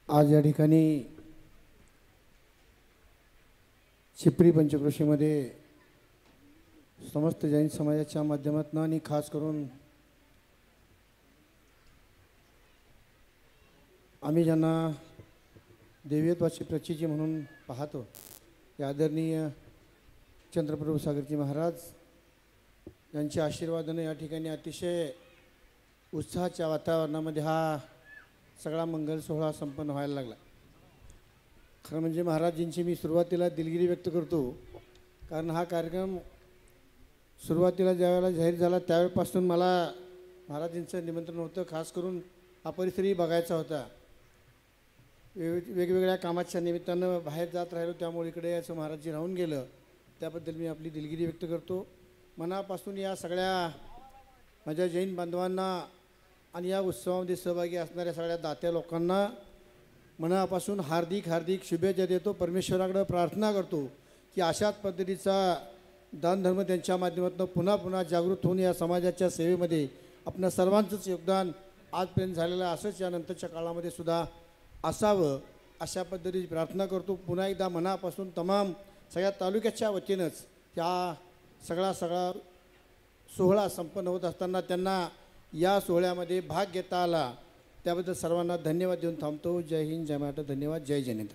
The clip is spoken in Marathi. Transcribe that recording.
आज या ठिकाणी चिपरी पंचक्रोशीमध्ये समस्त जैन समाजाच्या माध्यमातून आणि खास करून आम्ही ज्यांना देवीत्वाची प्रचिती म्हणून पाहतो ते आदरणीय चंद्रप्रभू सागरजी महाराज यांच्या आशीर्वादाने या ठिकाणी अतिशय उत्साहाच्या वातावरणामध्ये हा सगळा मंगल सोहळा संपन्न व्हायला लागला। खरं म्हणजे महाराजांची मी सुरुवातीला दिलगिरी व्यक्त करतो, कारण हा कार्यक्रम सुरुवातीला ज्यावेळेला जाहीर झाला त्यावेळेपासून मला महाराजांचं निमंत्रण होतं। खास करून हा परिसरही बघायचा होता। वेगवेगळ्या कामाच्या निमित्तानं बाहेर जात राहिलो, त्यामुळे इकडे याचं महाराजजी राहून गेलं, त्याबद्दल मी आपली दिलगिरी व्यक्त करतो। मनापासून या सगळ्या माझ्या जैन बांधवांना आणि या उत्सवामध्ये सहभागी असणाऱ्या सगळ्या दात्या लोकांना मनापासून हार्दिक हार्दिक शुभेच्छा देतो। परमेश्वराकडे प्रार्थना करतो की अशाच पद्धतीचा दानधर्म त्यांच्या माध्यमातून पुन्हा पुन्हा जागृत होऊन या समाजाच्या सेवेमध्ये आपल्या सर्वांचंच योगदान आजपर्यंत झालेलं असंच यानंतरच्या काळामध्ये सुद्धा असावं, अशा पद्धतीची प्रार्थना करतो। पुन्हा एकदा मनापासून तमाम सगळ्या तालुक्याच्या वतीनंच ह्या सगळा सोहळा संपन्न होत असताना त्यांना या सोहळ्यामध्ये भाग घेता आला त्याबद्दल सर्वांना धन्यवाद देऊन थांबतो। जय हिंद, जय महाराष्ट्र, धन्यवाद, जय जिनेंद्र।